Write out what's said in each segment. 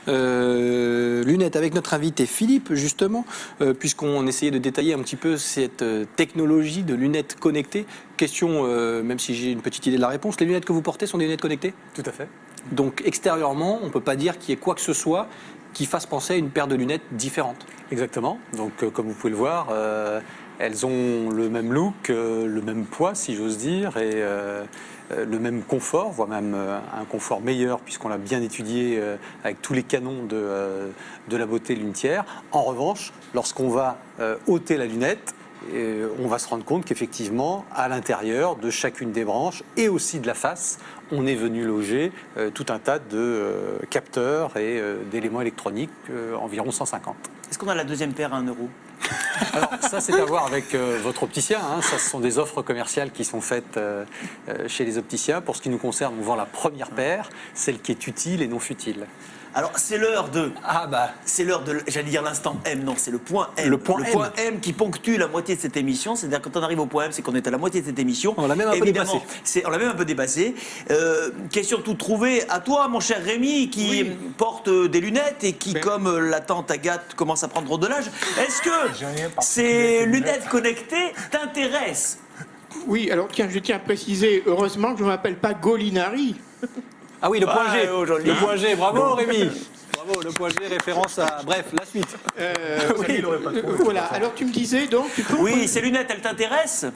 lunettes avec notre invité Philippe, justement, puisqu'on essayait de détailler un petit peu cette technologie de lunettes connectées. Question, même si j'ai une petite idée de la réponse, les lunettes que vous portez sont des lunettes connectées ? Tout à fait. Donc extérieurement, on ne peut pas dire qu'il y ait quoi que ce soit qui fasse penser à une paire de lunettes différentes. Exactement. Donc, comme vous pouvez le voir, elles ont le même look, le même poids, si j'ose dire, et le même confort, voire même un confort meilleur, puisqu'on l'a bien étudié avec tous les canons de la beauté lunetière. En revanche, lorsqu'on va ôter la lunette, on va se rendre compte qu'effectivement, à l'intérieur de chacune des branches et aussi de la face, on est venu loger tout un tas de capteurs et d'éléments électroniques, environ 150. Est-ce qu'on a la deuxième paire à 1 euro ? Alors ça, c'est à voir avec votre opticien. Ça, ce sont des offres commerciales qui sont faites chez les opticiens. Pour ce qui nous concerne, on vend la première paire, celle qui est utile et non futile. Alors, c'est l'heure de... C'est l'heure de... J'allais dire l'instant M, non, c'est le point M. Le point M qui ponctue la moitié de cette émission. C'est-à-dire, quand on arrive au point M, c'est qu'on est à la moitié de cette émission. On l'a même un peu dépassé. On l'a même un peu dépassé. Question toute trouvée à toi, mon cher Rémi, qui porte des lunettes et qui, comme la tante Agathe, commence à prendre de l'âge. Est-ce que ces lunettes connectées t'intéressent ? Oui, alors tiens, je tiens à préciser, heureusement que je ne m'appelle pas Golinari. Ah oui, le point G. Joli. Le point G, bravo Rémi. Bravo, le point G, référence à... Bref, la suite. Voilà, alors tu me disais donc... Oui, ces lunettes, elles t'intéressent ?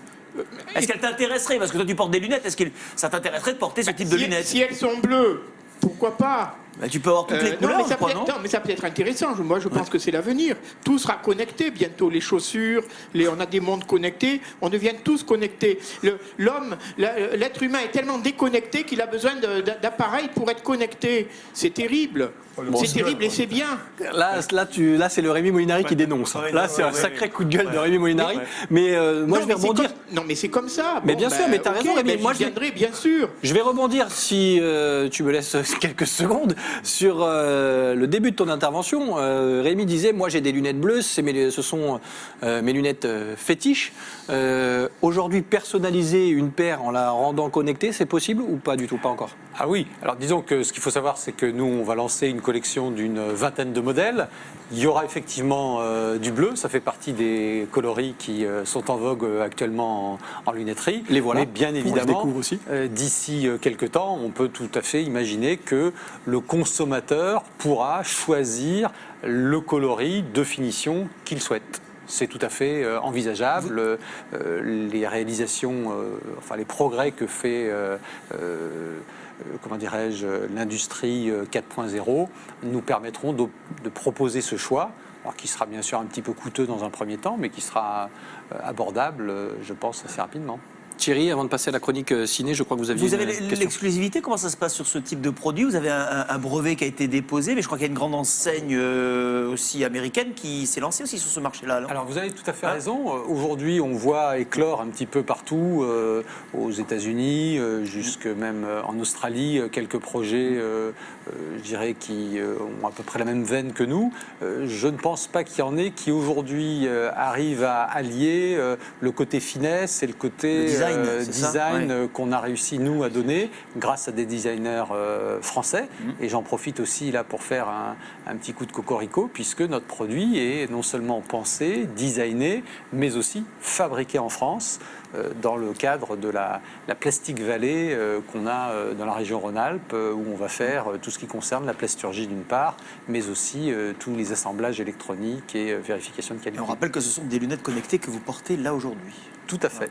Est-ce qu'elles t'intéresseraient ? Parce que toi, tu portes des lunettes. Est-ce que ça t'intéresserait de porter ce type de lunettes ? Si elles sont bleues, pourquoi pas ? Tu peux avoir toutes les couleurs, je crois, non ? Non, mais ça peut être intéressant. Moi, je pense que c'est l'avenir. Tout sera connecté bientôt. Les chaussures, on a des mondes connectés. On devient tous connectés. L'être humain est tellement déconnecté qu'il a besoin d'appareils pour être connecté. C'est terrible. C'est terrible et c'est bien. Là, c'est le Rémi Molinari qui dénonce. Là, c'est un sacré coup de gueule de Rémi Molinari. Mais moi, je vais rebondir. Non, mais c'est comme ça. Mais bien sûr, mais t'as raison, Rémi. Moi, je viendrai, bien sûr. Je vais rebondir, si tu me laisses quelques secondes, sur le début de ton intervention. Rémi disait, moi, j'ai des lunettes bleues, ce sont mes lunettes fétiches. Aujourd'hui, personnaliser une paire en la rendant connectée, c'est possible ou pas du tout, pas encore ? Ah oui, alors disons que ce qu'il faut savoir, c'est que nous, on va lancer une collection d'une vingtaine de modèles. Il y aura effectivement du bleu, ça fait partie des coloris qui sont en vogue actuellement en lunetterie. Les voilà. Mais bien évidemment, aussi. D'ici quelques temps, on peut tout à fait imaginer que le consommateur pourra choisir le coloris de finition qu'il souhaite. C'est tout à fait envisageable. Les réalisations, les progrès que fait l'industrie 4.0 nous permettront de proposer ce choix, alors qui sera bien sûr un petit peu coûteux dans un premier temps, mais qui sera abordable, je pense, assez rapidement. Thierry, avant de passer à la chronique ciné, je crois que vous aviez une question. L'exclusivité, comment ça se passe sur ce type de produit ? Vous avez un brevet qui a été déposé, mais je crois qu'il y a une grande enseigne aussi américaine qui s'est lancée aussi sur ce marché-là. Alors vous avez tout à fait raison. Aujourd'hui, on voit éclore un petit peu partout, aux États-Unis, jusque même en Australie, quelques projets, je dirais, qui ont à peu près la même veine que nous. Je ne pense pas qu'il y en ait qui aujourd'hui arrivent à allier le côté finesse et le côté design qu'on a réussi nous à donner grâce à des designers français. Et j'en profite aussi là pour faire un petit coup de cocorico, puisque notre produit est non seulement pensé, designé, mais aussi fabriqué en France dans le cadre de la Plastic Valley qu'on a dans la région Rhône-Alpes, où on va faire tout ce qui concerne la plasturgie d'une part, mais aussi tous les assemblages électroniques et vérification de qualité. Et on rappelle que ce sont des lunettes connectées que vous portez là aujourd'hui. Tout à fait.